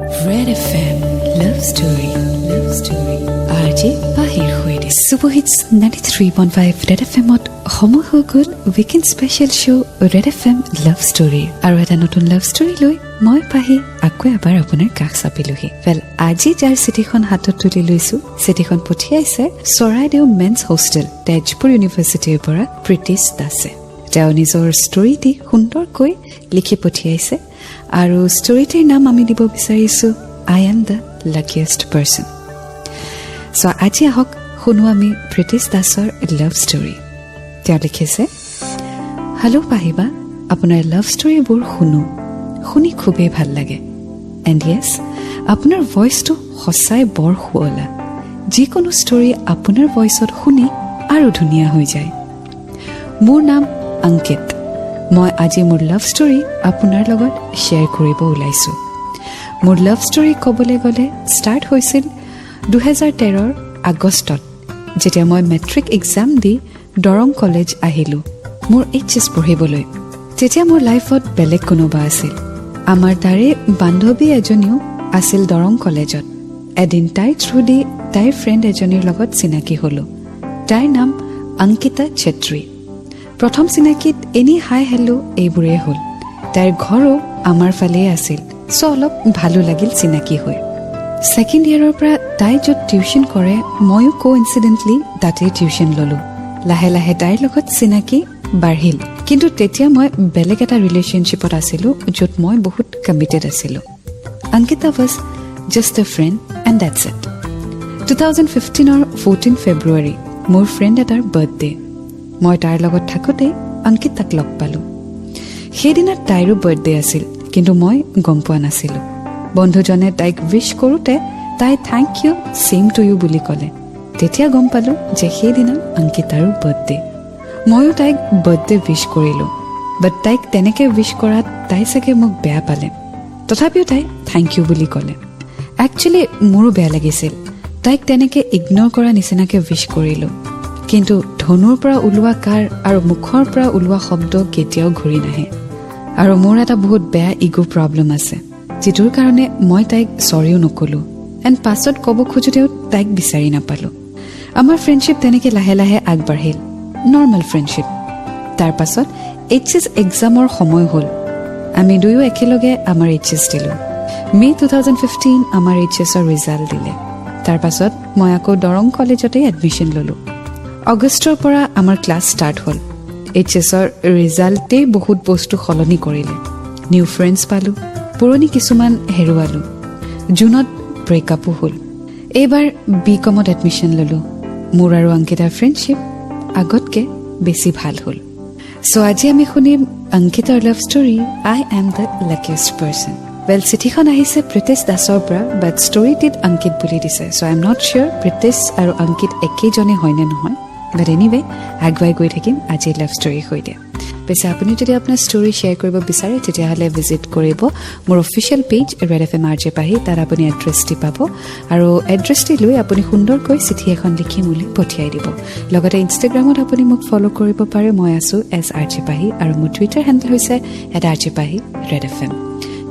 Red FM Love Story. Love Story. RJ Pahir Hoide. Super Hits 93.5 Red FM ot homo ho gol weekend special show Red FM Love Story. Aru eta notun love story loi moi Pahi akko ebar apunar kak sapiluhi. Well, aji jar city khon hatot tuli luisu. City khon pothiaise Soraideo Men's Hostel, Tejpur University pora Pritish Dase. Teo nizor story ti hundor koi likhi pothiaise. Aru storyটিৰ নাম আমি দিব বিচাৰিছো I am the luckiest person. So আজি আহক শুনো আমি প্ৰীতিশ দাসৰ love story. তেওঁ লিখিছে, হেল্ল' পাহিবা, আপোনাৰ লাভ ষ্টৰীবোৰ শুনি খুবেই ভাল লাগে. এণ্ড য়েছ, আপোনাৰ ভইচটো সঁচাই বৰ শুৱলা. যিকোনো ষ্টৰী আপোনাৰ ভইচত শুনি আৰু ধুনীয়া হৈ যায়. মোৰ নাম অংকিত. মই আজি মোৰ লাভ ষ্টৰী আপোনাৰ লগত শ্বেয়াৰ কৰিব ওলাইছোঁ. মোৰ লাভ ষ্টৰী ক'বলৈ গ'লে ষ্টাৰ্ট হৈছিল 2013 আগষ্টত, যেতিয়া মই মেট্ৰিক এক্সাম দি দৰং কলেজ আহিলোঁ মোৰ HS পঢ়িবলৈ. তেতিয়া মোৰ লাইফত বেলেগ কোনোবা আছিল. আমাৰ তাৰে বান্ধৱী এজনীও আছিল দৰং কলেজত. এদিন তাইৰ থ্ৰু দি তাইৰ ফ্ৰেণ্ড এজনীৰ লগত চিনাকি হ'লোঁ. তাইৰ নাম অংকিতা চেত্ৰী. প্ৰথম চিনাকিত এনি হাই হেল্ল' এইবোৰে হ'ল. তাইৰ ঘৰো আমাৰ ফালেই আছিল, চ' অলপ ভালো লাগিল চিনাকি হৈ. ছেকেণ্ড ইয়েৰৰ পৰা তাই য'ত টিউশ্যন কৰে ময়ো কোইনচিডেণ্টলি তাতেই টিউশ্যন ল'লোঁ. লাহে লাহে তাইৰ লগত চিনাকি বাঢ়িল. কিন্তু তেতিয়া মই বেলেগ এটা ৰিলেশ্যনশ্বিপত আছিলোঁ য'ত মই বহুত কমিটেড আছিলোঁ. Ankita was just A friend and that's it. 2015 14 ফেব্ৰুৱাৰী মোৰ ফ্ৰেণ্ড এটাৰ বাৰ্থডে. মই তাইৰ লগত থাকোঁতে অংকিতাক লগ পালোঁ. সেইদিনা তাইৰো বাৰ্থডে আছিল, কিন্তু মই গম পোৱা নাছিলোঁ. বন্ধুজনে তাইক উইচ কৰোঁতে তাই thank you same to you বুলি ক'লে. তেতিয়া গম পালোঁ যে সেইদিনা অংকিতাৰো বাৰ্থডে. ময়ো তাইক বাৰ্থডে উইচ কৰিলোঁ. বাট তাইক তেনেকৈ উইচ কৰাত তাই চাগে মোক বেয়া পালে. তথাপিও তাই থেংক ইউ বুলি ক'লে. একচুৱেলি মোৰো বেয়া লাগিছিল. তাইক তেনেকৈ ইগন'ৰ কৰা নিচিনাকৈ উইচ কৰিলোঁ. কিন্তু ধনুৰ পৰা ওলোৱা কাৰ আৰু মুখৰ পৰা ওলোৱা শব্দ কেতিয়াও ঘূৰি নাহে. আৰু মোৰ এটা বহুত বেয়া ইগ' প্ৰব্লেম আছে, যিটোৰ কাৰণে মই তাইক চৰিও নক'লোঁ. এণ্ড পাছত ক'ব খোজোঁতেও তাইক বিচাৰি নাপালোঁ. আমাৰ ফ্ৰেণ্ডশ্বিপ তেনেকৈ লাহে লাহে আগবাঢ়িল, নৰ্মেল ফ্ৰেণ্ডশ্বিপ. তাৰ পাছত HS এক্সামৰ সময় হ'ল. আমি দুয়ো একেলগে আমাৰ HS দিলোঁ. মে 2015 আমাৰ HSৰ ৰিজাল্ট দিলে. তাৰ পাছত মই আকৌ দৰং কলেজতেই এডমিশ্যন ল'লোঁ. আগষ্টৰ পৰা আমাৰ ক্লাছ ষ্টাৰ্ট হ'ল. HSৰ ৰিজাল্টেই বহুত বস্তু সলনি কৰিলে. নিউ ফ্ৰেণ্ডছ পালোঁ, পুৰণি কিছুমান হেৰুৱালোঁ. জুনত ব্ৰেকআপো হ'ল. এইবাৰ BComত এডমিশ্যন ল'লোঁ. মোৰ আৰু অংকিতাৰ ফ্ৰেণ্ডশ্বিপ আগতকৈ বেছি ভাল হ'ল. চ' আজি আমি শুনিম অংকিতাৰ love story I am the luckiest person. Well, চিঠিখন আহিছে প্ৰীতিশ দাসৰ পৰা, বাট ষ্টৰীটিত অংকিত বুলি দিছে. চ' আই এম নট চিয়'ৰ প্ৰীতিশ আৰু অংকিত একেইজনে হয়নে নহয়. বাট এনিৱে আগুৱাই গৈ থাকিম আজিৰ লাভ ষ্টৰীৰ সৈতে. পিছে আপুনি যদি আপোনাৰ ষ্টৰী শ্বেয়াৰ কৰিব বিচাৰে তেতিয়াহ'লে ভিজিট কৰিব মোৰ official page red FM RJ পাহি. তাত আপুনি এড্ৰেছটি পাব আৰু এড্ৰেছটি লৈ আপুনি সুন্দৰকৈ চিঠি এখন লিখি মোলৈ পঠিয়াই দিব. লগতে ইনষ্টাগ্ৰামত আপুনি মোক ফ'ল' কৰিব পাৰে. মই আছোঁ RJ পাহি আৰু মোৰ টুইটাৰ হেণ্ডেল হৈছে @RJ Pahi red FM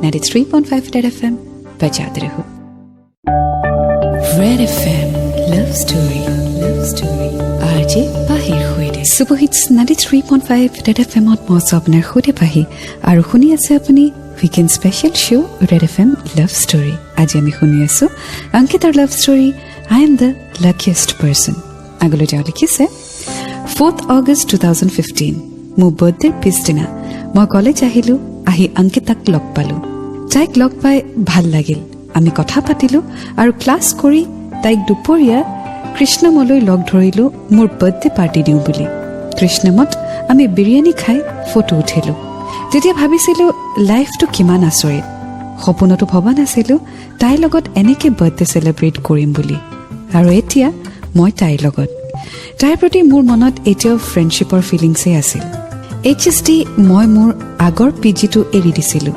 93.5 red FM বজাতে ৰহো. Red FM love story. Love story RJ পাহিৰ সৈতে সুপাৰ হিটছ 93.5 ৰেড FMত মই আপোনাৰ সৈতে পাহি আৰু শুনি আছে আপুনি weekend special show' red FM love story. আজি আমি শুনি আছোঁ অংকিতাৰ love story I am the luckiest person. আগলৈ তেওঁ লিখিছে, 4th August 2015 মোৰ বাৰ্থডেৰ পিছদিনা মই কলেজ আহিলোঁ. আহি অংকিতাক লগ পালোঁ. তাইক লগ পাই ভাল লাগিল. আমি কথা পাতিলোঁ আৰু ক্লাছ কৰি তাইক দুপৰীয়া কৃষ্ণমলৈ লগ ধৰিলোঁ মোৰ বাৰ্থডে পাৰ্টি দিওঁ বুলি. কৃষ্ণমত আমি বিৰিয়ানী খাই ফটো উঠিলোঁ. তেতিয়া ভাবিছিলোঁ লাইফটো কিমান আচৰিত. সপোনতো ভবা নাছিলোঁ তাইৰ লগত এনেকৈ বাৰ্থডে চেলিব্ৰেট কৰিম বুলি. আৰু এতিয়া মই তাইৰ লগত. তাইৰ প্ৰতি মোৰ মনত এতিয়াও ফ্ৰেণ্ডশ্বিপৰ ফিলিংছেই আছিল. HSD মই মোৰ আগৰ PGটো এৰি দিছিলোঁ.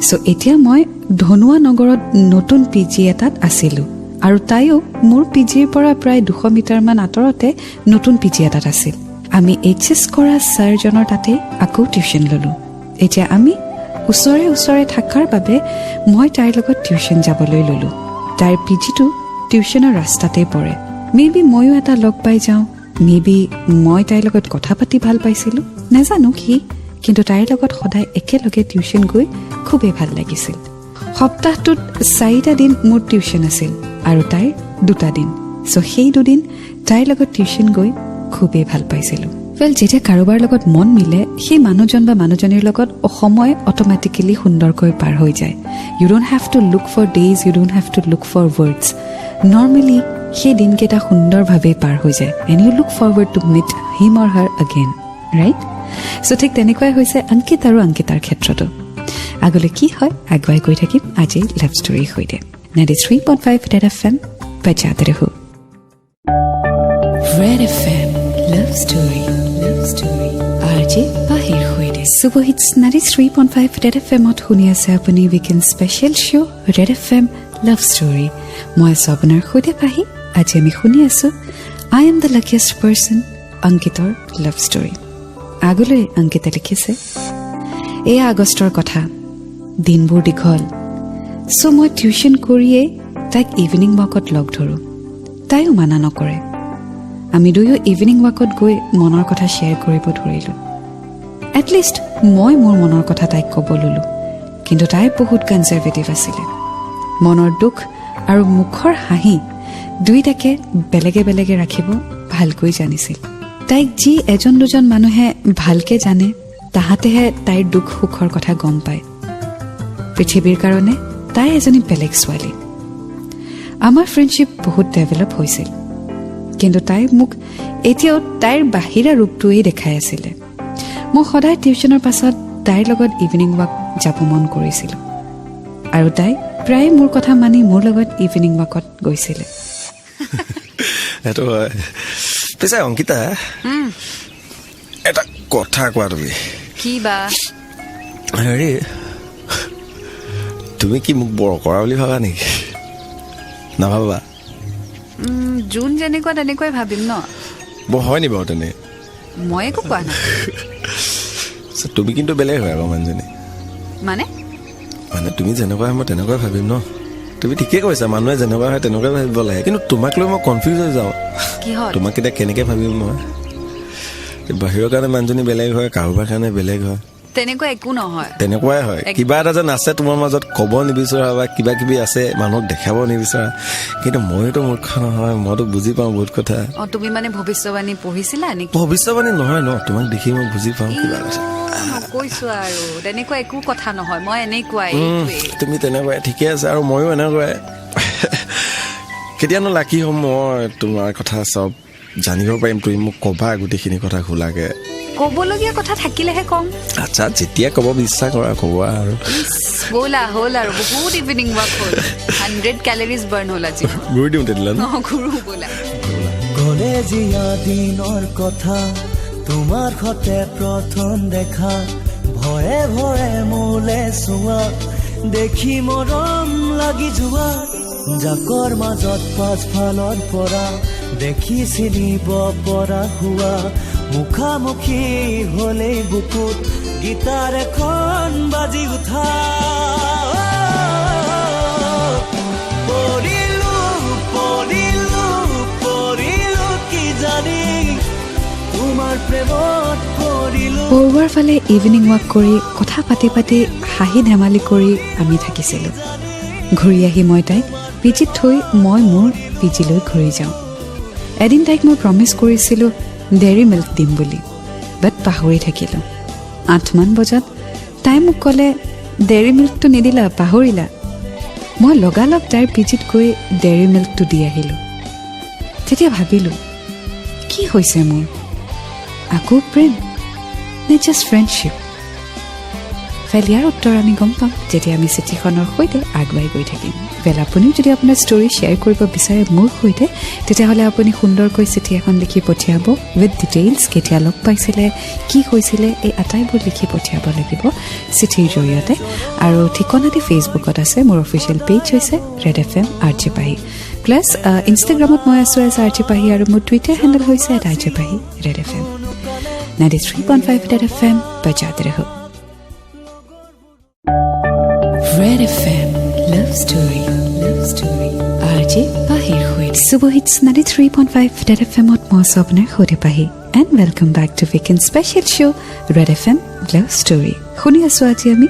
চ' এতিয়া মই ধনুৱা নগৰত নতুন PG এটাত আছিলোঁ আৰু তাইও মোৰ PGৰ পৰা প্ৰায় 200 মিটাৰমান আঁতৰতে নতুন PG এটাত আছিল. আমি HS কৰা ছাৰজনৰ তাতে আকৌ টিউশ্যন ল'লোঁ. এতিয়া আমি ওচৰে থাকাৰ বাবে মই তাইৰ লগত টিউশ্যন যাবলৈ ল'লোঁ। তাইৰ পিজিটো টিউশ্যনৰ ৰাস্তাতে পৰে। মেবি ময়ো এটা লগ পাই যাওঁ, মেবি মই তাইৰ লগত কথা পাতি ভাল পাইছিলোঁ, নাজানো কি, কিন্তু তাইৰ লগত সদায় একেলগে টিউশ্যন গৈ খুবেই ভাল লাগিছিল। সপ্তাহটোত 4টা দিন মোৰ টিউশ্যন আছিল আৰু তাইৰ 2টা দিন। চ' সেই 2 দিন তাইৰ লগত টিউশ্যন গৈ খুবেই ভাল পাইছিলোঁ। যেতিয়া কাৰোবাৰ লগত মন মিলে সেই মানুহজন বা মানুহজনীৰ লগত সময় অট'মেটিকেলি সুন্দৰকৈ পাৰ হৈ যায়। You don't have to look for days, you don't have to look for words. Normally সেই দিনকেইটা সুন্দৰভাৱে পাৰ হৈ যায়। And you look forward to meet him or her again, right? So' ঠিক তেনেকুৱাই হৈছে অংকিত আৰু অংকিতাৰ ক্ষেত্ৰতো। আগলৈ কি হয় আগুৱাই গৈ থাকিম আজি লাভ ষ্টৰীৰ সৈতে। 93.5 Red FM बजाते रहो। Red FM love story RJ पाहिर होइदे सुबहिट्स 93.5 Red FM ত শুনি আছে আপুনি weekend special show' red FM love story. মই আছোঁ আপোনাৰ সৈতে পাহি। আজি আমি শুনি আছোঁ I am the luckiest person অংকিতৰ লাভ ষ্টৰী। আগলৈ অংকিতা লিখিছে, এয়া আগষ্টৰ কথা, দিনবোৰ দীঘল। চ' মই টিউশ্যন কৰিয়েই তাইক ইভিনিং ৱাকত লগ ধৰোঁ। তাইও মানা নকৰে। আমি দুয়ো ইভিনিং ৱাকত গৈ মনৰ কথা শ্বেয়াৰ কৰিব ধৰিলোঁ। এটলিষ্ট মই মোৰ মনৰ কথা তাইক ক'ব ল'লোঁ, কিন্তু তাই বহুত কনজাৰ্ভেটিভ আছিলে। মনৰ দুখ আৰু মুখৰ হাঁহি দুয়োটাকে বেলেগে বেলেগে ৰাখিব ভালকৈ জানিছিল। তাইক যি 1-2জন মানুহে ভালকৈ জানে তাহাঁতেহে তাইৰ দুখ সুখৰ কথা গম পায়। পৃথিৱীৰ কাৰণে তাই এজনী বেলেগ ছোৱালী। আমাৰ ফ্ৰেণ্ডশ্বিপ বহুত ডেভেলপ হৈছিল, কিন্তু তাই মোক এতিয়াও তাইৰ বাহিৰা ৰূপটোৱেই দেখাই আছিলে। মই সদায় টিউশ্যনৰ পাছত তাইৰ লগত ইভিনিং ৱাক যাব মন কৰিছিলোঁ, আৰু তাই প্ৰায় মোৰ কথা মানি মোৰ লগত ইভিনিং ৱাকত গৈছিলে। সেইটো হয়। পিছে অংকিতা, এটা কথা কোৱা, তুমি কি বা? হেৰি, তুমি কি মোক বৰ কৰা বুলি ভাবা নেকি? নাভাবা? যোন যেনেকুৱা তেনেকুৱাই ভাবিম ন। বৰ হয় নি বাৰু তেনে? মই একো কোৱা নাই। তুমি কিন্তু বেলেগ হয় আকৌ মানুহজনী। মানে তুমি যেনেকুৱা হয় মই তেনেকুৱাই ভাবিম ন। তুমি ঠিকেই কৈছা, মানুহে যেনেকুৱা হয় তেনেকুৱাই ভাবিব লাগে, কিন্তু তোমাক লৈ মই কনফিউজ হৈ যাওঁ। তোমাক এতিয়া কেনেকৈ ভাবিম মই? বাহিৰৰ কাৰণে মানুহজনী বেলেগ হয়, কাৰোবাৰ কাৰণে বেলেগ হয়। তেনেকুৱা একো নহয়। তেনেকুৱাই হয়। কিবা এটা যেন আছে তোমাৰ মাজত, ক'ব নিবিচৰা বা কিবা কিবি আছে মানুহক দেখাব নিবিচৰা, কিন্তু মইতো মূৰ্খ নহয়, মইতো বুজি পাওঁ বহুত কথা। তুমি মানে ভৱিষ্যবাণী পঢ়িছিলা নেকি? ভৱিষ্যবাণী নহয় ন, তোমাক দেখি মই বুজি পাওঁ কিবা কথা। কৈছো আৰু তেনেকুৱা একো কথা নহয়, মই এনেকুৱাই। তুমি তেনেকুৱাই, ঠিকে আছে, আৰু ময়ো এনেকুৱাই। কেতিয়ানো লাকি হ'ম মই তোমাৰ কথা চব জানিব পাৰিম, তুমি মোক ক'বা গোটেইখিনি কথা খোলাকে। ক'বলগীয়া কথা থাকিলেহে কম। আচ্ছা, যেতিয়া ক'ব বিশ্বাস কৰা ক'বা আৰু। ব'লা, হ'ল আৰু বহুত ইভিনিং ৱাক হ'ল। 100 কেলৰিজ বাৰ্ণ হ'ল আজি। ঘূৰি দিওঁ তেতিয়াহ'লে। ঘূৰো ব'লা। কলেজীয়া দিনৰ কথা, তোমাৰ সতে প্ৰথম দেখা, ভয়ে ভয়ে মোলে চোৱা, দেখি মৰম লাগি যোৱা, জাকৰ মাজত পাছফালত পৰা, দেখি চিনিব পৰা হোৱা, মুখামুখি হলে বুকুত গীতাৰ এখন বাজি উঠা, পৰিলো পৰিলো পৰিলো কি জানি তোমাৰ প্ৰেমত পৰিলো। পৰুৱাৰ ফালে ইভিনিং ৱাক কৰি কথা পাতি পাতি হাঁহি ধেমালি কৰি আমি থাকিছিলোঁ। ঘূৰি আহি মই তাইক পিজিত থৈ মই মোৰ পিজিলৈ ঘূৰি যাওঁ। এদিন তাইক মই প্ৰমিছ কৰিছিলোঁ ডেইৰী মিল্ক দিম বুলি, বাট পাহৰি থাকিলোঁ। 8মান বজাত তাই মোক ক'লে, ডেইৰী মিল্কটো নিদিলা, পাহৰিলা। মই লগালগ তাইৰ পিজিত গৈ ডেইৰী মিল্কটো দি আহিলোঁ। তেতিয়া ভাবিলোঁ, কি হৈছে মোৰ? আকৌ প্ৰেম নে জাষ্ট ফ্ৰেণ্ডশ্বিপ? ইয়াৰ উত্তৰ আমি গম পাম যেতিয়া আমি চিঠিখনৰ সৈতে আগুৱাই গৈ থাকিম। আপুনিও যদি আপোনাৰ ষ্টৰি শ্বেয়াৰ কৰিব বিচাৰে মোৰ সৈতে, তেতিয়াহ'লে আপুনি সুন্দৰকৈ চিঠি এখন লিখি পঠিয়াব উইথ ডিটেইলছ। কেতিয়া লগ পাইছিলে, কি হৈছিলে, এই আটাইবোৰ লিখি পঠিয়াব লাগিব চিঠিৰ জৰিয়তে। আৰু ঠিকনাটি ফেচবুকত আছে, মোৰ অফিচিয়েল পেজ হৈছে ৰেড FM RJ পাহি, প্লাছ ইনষ্টাগ্ৰামত মই আছোঁ RJ পাহি, আৰু মোৰ টুইটাৰ হেণ্ডেল হৈছে RJ Pahi red FM। 93.5 Red FM बजाते रहो। Red FM Love Story. Love Story. RJ PAHI Khoi. Subo hits 93.5 Red FM ot mo sabner khode PAHI. And welcome back to weekend special show Red FM Love Story. Khuni asu aji ami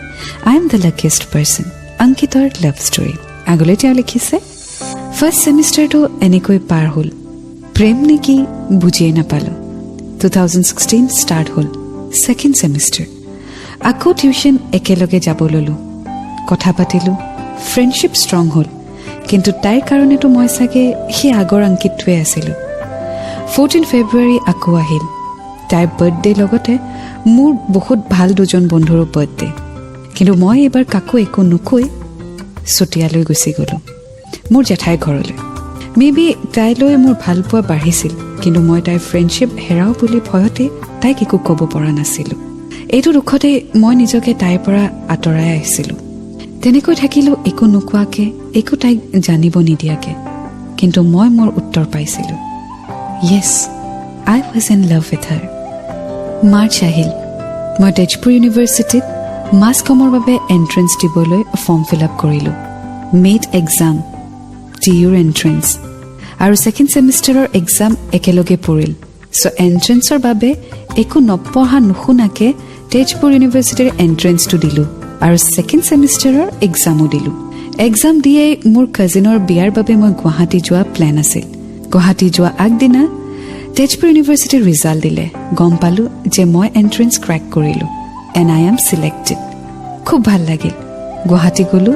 I am the luckiest person. Ankitar love story. Agole tia likhise first semester to enikoi par hol. Prem neki bujie na palo. 2016 start hol. Second semester. Ako tuition ekeloge jabo lolu. Kotha patilu. Friendship strong hol. Kintu tair karone to moi sage hi agor ankitwe asilu. 14 February ako ahil. Tair birthday logote mur bahut bhal dujon bondhuro birthday. Kintu moi ebar kaku eko nukoi sotialoi gusi golo. Mur jathai ghorole. Maybe tailoi mur bhal pua barhisil. Kintu moi tair friendship herao boli bhoyote taik eko kobo pora nasilu. Eitu rukhote moi nijoke tair pora atorai ahisilu. Tenekoi thakilu eko nukuake eko taik janibo nidiake. Kintu moi mor uttor paisilu. Yes, I was in love with her. March ahil. Moi Tejpur University mass comor babe entrance diboloi form fill up korilu. Made exam. TUR entrance. Aru second semester or exam ekeloge poril. So entrance or babe eko noppoha nukhunake Tejpur University entrance to dilu. Aru second semester or exam o dilu. Exam diye mur cousin or biar babe moi guwahati joa plan asil. Guwahati joa agdina Tejpur University result dile. Gom palu je moi entrance crack korilu. And I am selected. Khub bhal lagil. Guwahati golu.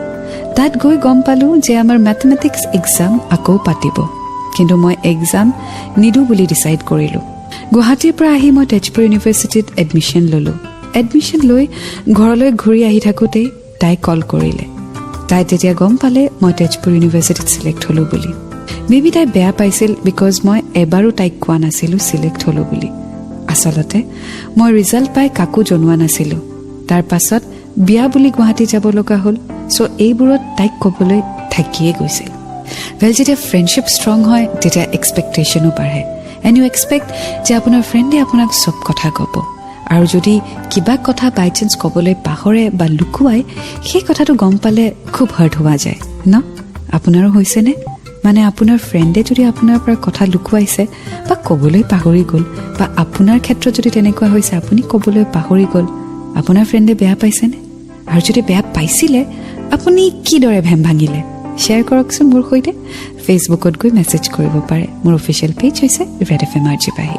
Tat goi gom palu je amar mathematics exam ako patibo. Kintu moi exam nidu boli decide korilu. Guwahati pra ahi moi Tejpur University admission lolo. Admission loi ঘৰলৈ ঘূৰি আহি থাকোতে তাই কল কৰিলে তাই তেতিয়া গম পালে মই তেজপুৰ ইউনিভাৰ্চিটিত সিলেক্ট হলো বুলি মেবি তাই বেয়া পাইছিল বিকজ মই এবাৰো তাইক কোৱা নাছিলো সিলেক্ট হলো বুলি আসলতে মই ৰিজাল্ট পাই কাকো জনোৱা নাছিলো তাৰ পাছত বিয়া বুলি গুৱাহাটী যাব লগা হল সো এইবোৰত তাইক কবলৈ থাকিয়ে গৈছিল well যেতিয়া ফ্ৰেণ্ডশিপ ষ্ট্ৰং হয় তেতিয়া এক্সপেক্টেশনো বাঢ়ে and you expect যে আপোনাৰ ফ্ৰেণ্ডে আপোনাক সব কথা ক'ব আৰু যদি কিবা কথা বাই চান্স কবলৈ পাহৰে বা লুকুৱাই সেই কথাটো গম পালে খুব হাৰ্ট হোৱা যায় ন আপোনাৰো হৈছে নে মানে আপোনাৰ ফ্ৰেণ্ডে যদি আপোনাৰ পৰা কথা লুকুৱাইছে বা কবলৈ পাহৰি গল বা আপোনাৰ ক্ষেত্ৰত যদি তেনেকুৱা হৈছে আপুনি কবলৈ পাহৰি গল আপোনাৰ ফ্ৰেণ্ডে বেয়া পাইছে নে আৰু যদি বেয়া পাইছিলে আপুনি কি দৰে ভেম ভাঙিলে শেয়াৰ কৰকচোন মোৰ সৈতে ফেচবুকত গৈ মেছেজ কৰিব পাৰে মোৰ অফিচিয়েল পেজ হৈছে red FM RJ PAHI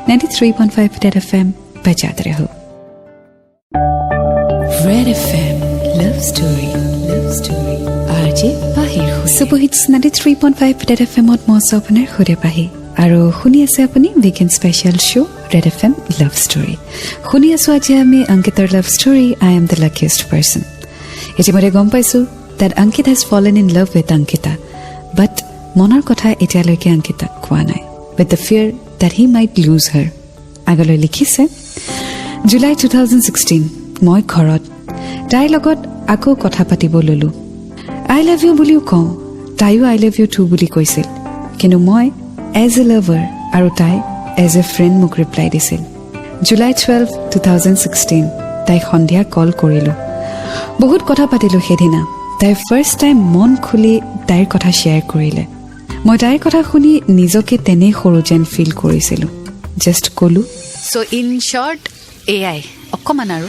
93.5 red FM बजाते रहो Red FM Love Story Love Story RJ PAHI Super Hits 93.5 Red FM ot mo sabner khode PAHI aru khuni ase apuni weekend special show Red FM Love Story khuni asu aji ami Ankitar love story I am the luckiest person eti more gom paisu that Ankit has fallen in love with Ankita but monar kotha etialoke Ankita koa nai with the fear that he might lose her agalo likhise July 2016 মই ঘৰত তাইৰ লগত আকৌ কথা পাতিব ললো I love you বুলিও কওঁ তাইও I love you too বুলি কৈছিল কিন্তু মই as a lover আৰু তাই as a friend মোক ৰিপ্লাই দিছিল July 12 2016 তাই সন্ধিয়া কল কৰিলো বহুত কথা পাতিলো সেদিনা তাই ফাৰ্ষ্ট টাইম মন খুলি তাইৰ কথা শেয়াৰ কৰিলে মই তাইৰ কথা শুনি নিজকে তেনে সৰু যেন ফিল কৰিছিলো জাস্ট কলো So in short, AI. অকমান আৰু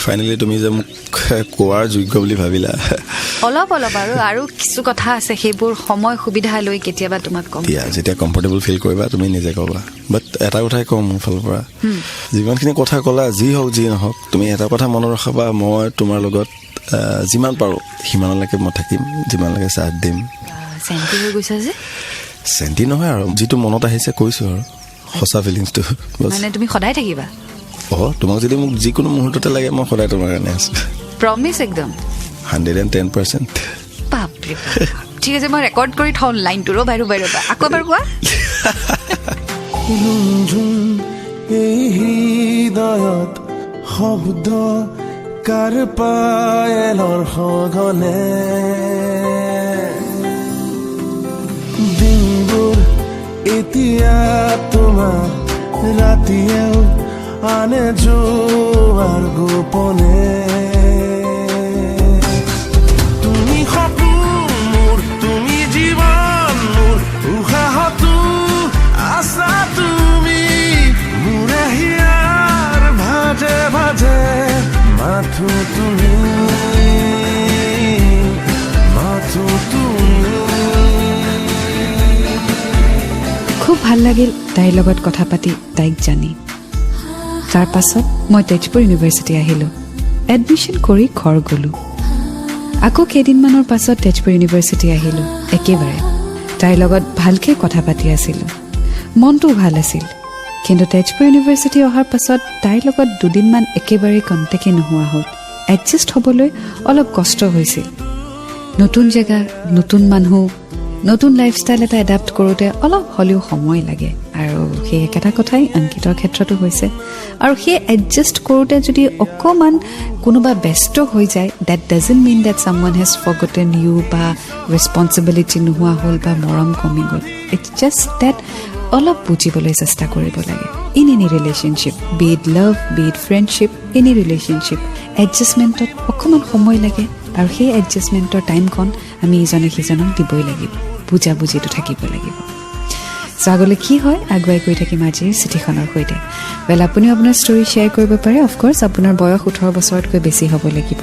ফাইনালি তুমি যে মোক কোৱাৰ যোগ্য বুলি ভাবিলা অলপ আৰু কিছু কথা আছে সেইবোৰ সময় সুবিধা লৈ কেতিয়াবা তোমাক কম দিয়া যেতিয়া কমফৰ্টেবল ফিল কৰিবা তুমি নিজে ক'বা বাট এটা কথাই কম মোৰ ফালৰ পৰা যিমানখিনি কথা ক'লা যি হওক যি নহওক তুমি এটা কথা মনত ৰাখিবা মই তোমাৰ লগত যিমান পাৰো সিমানলৈকে মই থাকিম যিমানলৈকে সাথ দিম চেণ্টি হৈ গৈছা যে চেণ্টি নহয় আৰু যিটো মনত আহিছে কৈছো আৰু হসা ফিলিংছটো মানে তুমি সদায় থাকিবা তোমাক যদি মোক যিকোনো মুহূৰ্ততে লাগে মই সদায় তোমাৰ কাৰণে আছো প্ৰমিস একদম 110% বাপৰে ঠিক আছে মই ৰেকৰ্ড কৰি থওঁ লাইনটো ৰবা আকৌ এবাৰ কোৱা এই হৃদয়ত শব্দ কাৰ পায়েলৰ সঘনে দিনবোৰ এতিয়া তোমাৰ ৰাতিয়েও আনে যোৱাৰ গোপনে লাগিল তাইৰ লগত কথা পাতি তাইক জানি তাৰ পাছত মই তেজপুৰ ইউনিভাৰ্চিটি আহিলোঁ এডমিশ্যন কৰি ঘৰ গ'লোঁ আকৌ কেইদিনমানৰ পাছত তেজপুৰ ইউনিভাৰ্চিটি আহিলোঁ একেবাৰে তাইৰ লগত ভালকৈ কথা পাতি আছিলোঁ মনটো ভাল আছিল কিন্তু তেজপুৰ ইউনিভাৰ্চিটি অহাৰ পাছত তাইৰ লগত দুদিনমান একেবাৰে কণ্টেক্টে নোহোৱা হ'ল এডজাষ্ট হ'বলৈ অলপ কষ্ট হৈছিল নতুন জেগা নতুন মানুহ নতুন লাইফষ্টাইল এটা এডাপ্ট কৰোঁতে অলপ হ'লেও সময় লাগে আৰু সেই একেটা কথাই অংকিতৰ ক্ষেত্ৰতো হৈছে আৰু সেই এডজাষ্ট কৰোঁতে যদি অকণমান কোনোবা ব্যস্ত হৈ যায় that doesn't mean that someone has forgotten you বা ৰেছপনচিবিলিটি নোহোৱা হ'ল বা মৰম কমি গ'ল ইটছ জাষ্ট ডেট অলপ বুজিবলৈ চেষ্টা কৰিব লাগে in any relationship be it love be it friendship any relationship এডজাষ্টমেণ্টত অকণমান সময় লাগে আৰু সেই এডজাষ্টমেণ্টৰ টাইমখন আমি ইজনে সিজনক দিবই লাগিব বুজাবুজিটো থাকিব লাগিব চ' আগলৈ কি হয় আগুৱাই গৈ থাকিম আজিৰ চিঠিখনৰ সৈতে আপুনিও আপোনাৰ ষ্টৰী শ্বেয়াৰ কৰিব পাৰে অফক'ৰ্ছ আপোনাৰ বয়স 18 বছৰতকৈ বেছি হ'ব লাগিব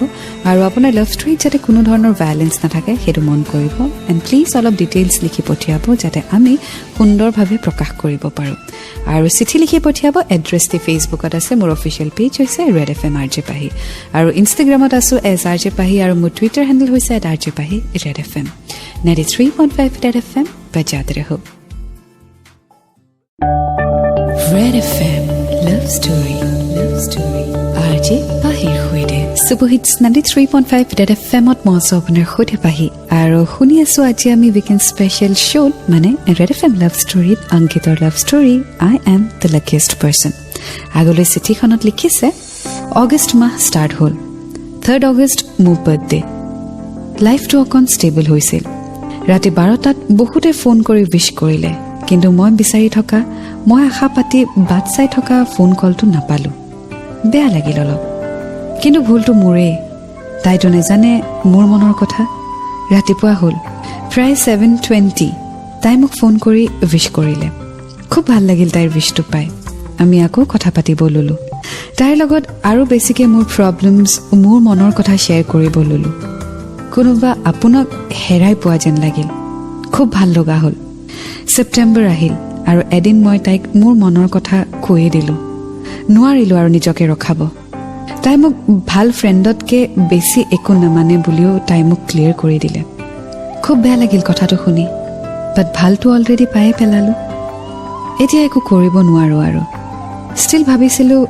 আৰু আপোনাৰ লাভ ষ্টৰীত যাতে কোনো ধৰণৰ ভায়লেঞ্চ নাথাকে সেইটো মন কৰিব এণ্ড প্লিজ অলপ ডিটেইলছ লিখি পঠিয়াব যাতে আমি সুন্দৰভাৱে প্ৰকাশ কৰিব পাৰোঁ আৰু চিঠি লিখি পঠিয়াব এড্ৰেছটি ফেচবুকত আছে মোৰ অফিচিয়েল পেজ হৈছে ৰেড FM RJ পাহি আৰু ইনষ্টাগ্ৰামত আছোঁ RJ পাহি আৰু মোৰ টুইটাৰ হেণ্ডেল হৈছে RJ Pahi red FM 93.5 red FM বজাতে ৰহো Red FM Love Story RJ Pahir Khode Superhits 93.5 Red FM ot moso apnar khode pahi aro khuni asu aji ami weekend special show mane Red FM Love Story Ankitor Love Story I am the luckiest person agole city khonot likhise August ma start hol 3rd August মোৰ birthday life to akon stable hoisil rati 12 tat বহুতে phone কৰি wish কৰিলে কিন্তু মই বিচাৰি থকা মই আশা পাতি বাট চাই থকা ফোন কলটো নাপালোঁ বেয়া লাগিল অলপ কিন্তু ভুলটো মোৰে তাইতো নেজানে মোৰ মনৰ কথা ৰাতিপুৱা হ'ল প্ৰায় 7:20 তাই মোক ফোন কৰি উইশ কৰিলে খুব ভাল লাগিল তাইৰ উইশটো পাই আমি আকৌ কথা পাতিব ল'লোঁ তাইৰ লগত আৰু বেছিকৈ মোৰ প্ৰব্লেমছ মোৰ মনৰ কথা শ্বেয়াৰ কৰিব ল'লোঁ কোনোবা আপোনাক হেৰাই পোৱা যেন লাগিল খুব ভাল লগা হ'ল ছেপ্টেম্বৰ আহিল আৰু এদিন মই তাইক মোৰ মনৰ কথা কৈয়ে দিলোঁ নোৱাৰিলোঁ আৰু নিজকে ৰখাব তাই মোক ভাল ফ্ৰেণ্ডতকৈ বেছি একো নামানে বুলিও তাই মোক ক্লিয়াৰ কৰি দিলে খুব বেয়া লাগিল কথাটো শুনি বাট ভালটো অলৰেডি পায়ে পেলালোঁ এতিয়া একো কৰিব নোৱাৰোঁ আৰু ষ্টিল ভাবিছিলোঁ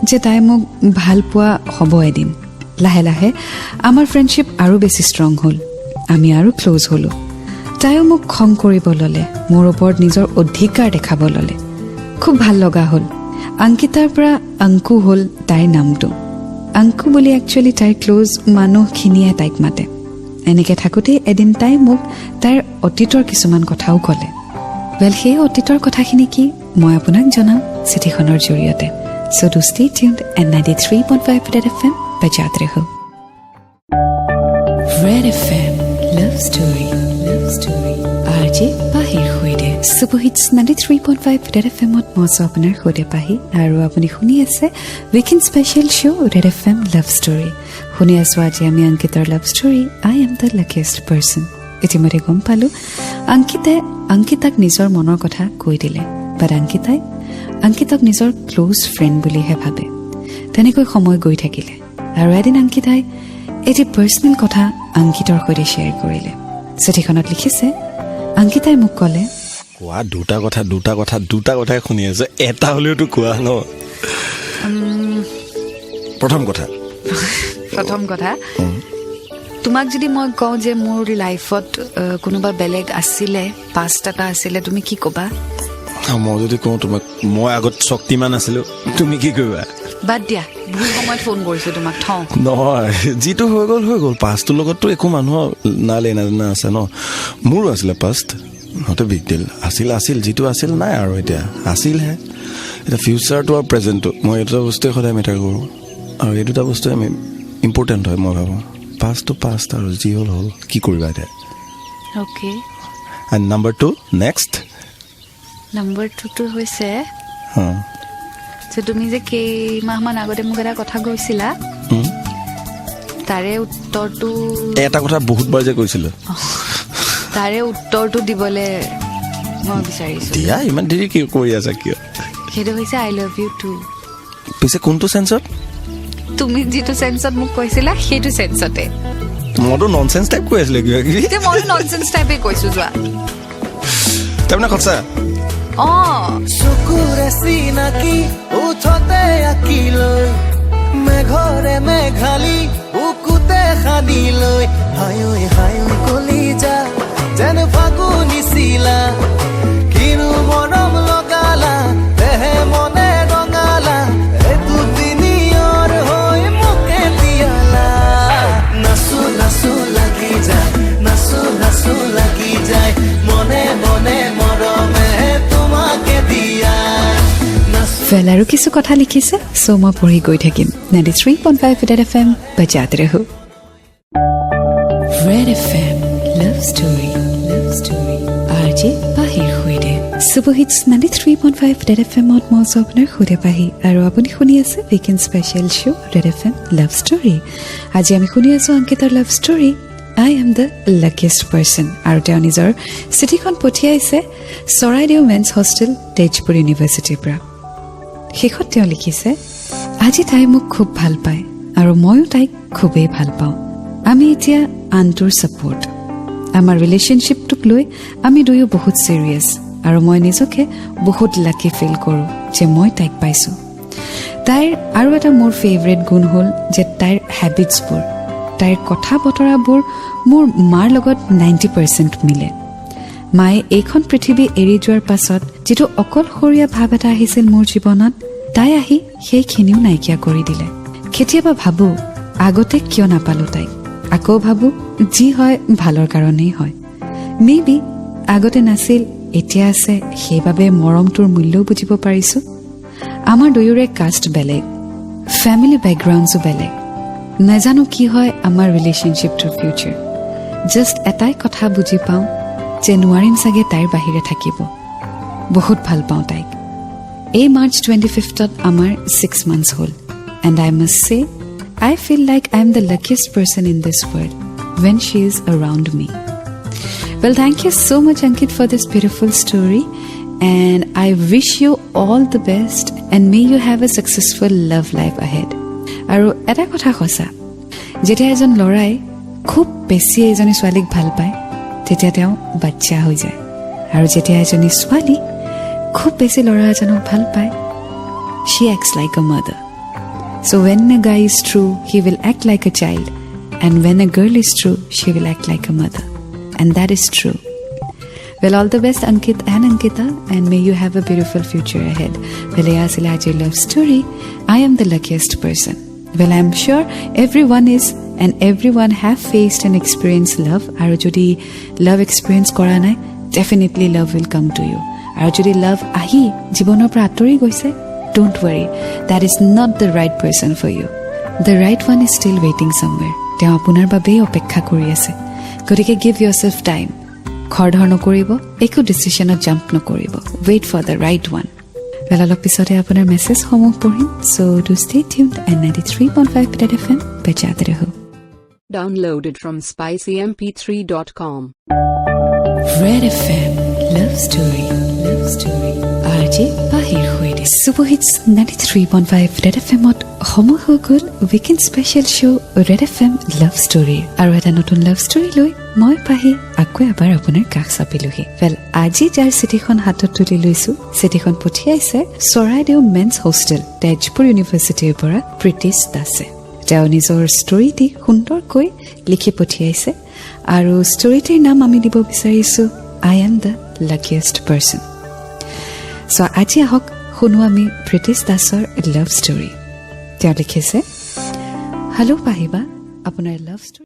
যে তাই মোক ভাল পোৱা হ'ব এদিন লাহে লাহে আমাৰ ফ্ৰেণ্ডশ্বিপ আৰু বেছি ষ্ট্ৰং হ'ল আমি আৰু ক্ল'জ হ'লোঁ তাইও মোক খং কৰিব ল'লে মোৰ ওপৰত নিজৰ অধিকাৰ দেখাব ল'লে খুব ভাল লগা হ'ল অংকিতাৰ পৰা অংকু হ'ল তাইৰ নামটো অংকু বুলি একচুৱেলি তাইৰ ক্ল'জ মানুহখিনিয়ে তাইক মাতে এনেকৈ থাকোঁতেই এদিন তাই মোক তাইৰ অতীতৰ কিছুমান কথাও ক'লে সেই অতীতৰ কথাখিনি কি মই আপোনাক জনাম চিঠিখনৰ জৰিয়তে so' do stay tuned and 93.5 red FM বজাতে ৰহো red FM Love Story RJ Pahir Khode Superhits 93.5 Red FM ot moso apnar khode pahi aru apuni khuni ase weekend special show Red FM Love Story khuni asu aji ami Ankitar Love Story I am the luckiest person etimore gom palu Ankitak nijor monor kotha koi dile but Ankitak nijor close friend buli he bhabe tenekoi samoy goi thakile aru edin Ankitai eti personal kotha Ankitor khode share korile চিঠিখনত লিখিছে অংকিতাই মোক ক'লে কোৱা দুটা কথাই শুনি আছে এটা হ'লেওতো কোৱা ন প্ৰথম কথা তোমাক যদি মই কওঁ যে মোৰ লাইফত কোনোবা বেলেগ আছিলে পাষ্ট এটা আছিলে তুমি কি ক'বা মই যদি কওঁ তোমাক মই আগত শক্তিমান আছিলোঁ তুমি কি কৰিবা বাদ দিয়া ভুল সময়ত ফোন কৰিছোঁ তোমাক থওঁ নহয় যিটো হৈ গ'ল পাষ্টটোৰ লগততো একো মানুহৰ নাজানা আছে ন মোৰো আছিলে পাষ্ট নট এ বিগ ডিল আছিল যিটো আছিল নাই আৰু এতিয়া আছিলহে এতিয়া ফিউচাৰটো আৰু প্ৰেজেণ্টটো মই এই দুটা বস্তুৱে সদায় মেটাৰ কৰোঁ আৰু এই দুটা বস্তুৱে ইম্পৰ্টেণ্ট হয় মই ভাবোঁ পাষ্টটো পাষ্ট আৰু যি হ'ল কি কৰিবা এতিয়া okay and number 2 next number 2টো হৈছে তুমি যে কেইমাহমান আগতে মোক এটা কথা কৈছিলা তাৰে উত্তৰটো এটা কথা বহুতবাৰ যে কৈছিলো তাৰে উত্তৰটো দিবলৈ মই বিচাৰিছো দিয়া ইমান দেৰি কি কৰি আছা কিয় সেইটো হৈছে আই লাভ ইউ টু পিছে কোনটো সেন্সত তুমি যেটো সেন্সত মোক কৈছিলা সেইটো সেন্সতে মইতো ননসেন্স টাইপ কৈ আছিলে কিবা কিবি তে মই ননসেন্স টাইপে কৈছো যোৱা তাৰমানে খৰচা চকুৰে চিনাকি উঠতে আকিলৈ মেঘৰে মেঘালি উকুতে খানিলৈ হায়ৈ হায়ৈ কলিজা যেন ফাগুনি চিলা কিনো মৰম লগালা দেহে মনে ৰঙালা এইটো দিনিয়ৰ হৈ মোকে দিয়ালা নাচো নাচো লাগি যায় নাচো নাচো লাগি যায় মনে মনে মৰমে তোমাকে দিয়া ফেল আৰু কিছু কথা লিখিছে সো মই পঢ়ি গৈ থাকিম 93.5 ৰেড এফএম বজাতে ৰহো red FM love story RJ পাহিৰ হৈদে সুবহিটছ 93.5 ৰেড এফএমত মই আপোনাৰ হৈদে পাহি আৰু আপুনি শুনি আছে weekend special show' red FM love story আজি আমি শুনি আছো অংকিতাৰ love story I am the luckiest person আৰু তেওঁ নিজৰ চিঠিখন পঠিয়াইছে চৰাইদেউ মেন্স হোষ্টেল তেজপুৰ ইউনিভাৰ্চিটিৰ পৰা শেষত তেওঁ লিখিছে আজি তাই মোক খুব ভাল পায় আৰু ময়ো তাইক খুবেই ভাল পাওঁ আমি এতিয়া আনটোৰ ছাপোৰ্ট আমাৰ ৰিলেশ্যনশ্বিপটোক লৈ আমি দুয়ো বহুত চিৰিয়াছ আৰু মই নিজকে বহুত লাকি ফিল কৰোঁ যে মই তাইক পাইছোঁ তাইৰ আৰু এটা মোৰ ফেভৰেট গুণ হ'ল যে তাইৰ হেবিটছবোৰ তাইৰ কথা বতৰাবোৰ মোৰ মাৰ লগত 90% মিলে মায়ে এইখন পৃথিৱী এৰি যোৱাৰ পাছত যেটো অকলশৰীয়া ভাৱ এটা আহিছিল মোৰ জীৱনত তাই আহি সেইখিনিও নাইকিয়া কৰি দিলে কেতিয়াবা ভাবো আগতে কিয় নাপালো তাইক আকৌ ভাবো যি হয় ভালৰ কাৰণেই হয় মেবি আগতে নাছিল এতিয়া আছে সেইবাবে মৰমটোৰ মূল্যও বুজিব পাৰিছো আমাৰ দুয়োৰে কাষ্ট বেলেগ ফেমিলি বেকগ্ৰাউণ্ডছো বেলেগ নাজানো কি হয় আমাৰ ৰিলেশ্যনশ্বিপটোৰ ফিউচাৰ জাষ্ট এটাই কথা বুজি পাওঁ যে নোৱাৰিম চাগে তাইৰ বাহিৰে থাকিব বহুত ভাল পাওঁ তাইক এই মাৰ্চ 25ত আমাৰ 6 months হ'ল এণ্ড আই মাষ্ট সে I feel like I'm the luckiest person in this world when she is around me. Well, thank you so much, Ankit, for this beautiful story. And I wish you all the best and may you have a successful love life ahead. Aru eta kotha khosa. Jetia ejon lorai khub beshi ejoni swalik bhal pai, tetia teo bachcha hoi jay. Aru jetia ejoni swali khub beshi lora ejonok bhal pai, she acts like a mother. So when a guy is true, he will act like a child. And when a girl is true, she will act like a mother. And that is true. Well, all the best, Ankit and Ankita. And may you have a beautiful future ahead. Well, Yaasilaji love story. I am the luckiest person. Well, I am sure everyone is and everyone have faced and experienced love. Aru jodi love experience kora nai, definitely love will come to you. Aru jodi love ahi jibonor pra atori goise, don't worry, that is not the right person for you. The right one is still waiting somewhere. Teo apunar babe opekha kori ase. Gotike give yourself time. Khordhor nokoribo, eko decision jump nokoribo. Wait for the right one. Well, alok pisote apunar message homo porhim, so do stay tuned and 93.5 Red FM bajate raho. Downloaded from spicymp3.com. Red FM Love Story. RJ পাহিৰ হৈদে superhits 93.5 red এফএমত সময় হৈ গ'ল weekend special show' red FM love story আৰু এটা নতুন love story লৈ মই পাহি আকৌ এবাৰ আপোনাৰ কাষ চাপিলোহি ৱেল আজি যাৰ চিঠিখন হাতত তুলি লৈছো চিঠিখন পঠিয়াইছে চৰাইদেউ মেন্স হোষ্টেল তেজপুৰ ইউনিভাৰ্চিটিৰ পৰা প্ৰীতিশ দাসে তেওঁ নিজৰ ষ্টৰীটি সুন্দৰকৈ লিখি পঠিয়াইছে আৰু ষ্টৰীটিৰ নাম আমি দিব বিচাৰিছো I am the luckiest person. So, আজি আহক শুনো আমি প্ৰীতিশ দাসৰ লাভ ষ্টৰী তেওঁ লিখিছে হেল্ল' পাহিবা আপোনাৰ লাভ ষ্টৰী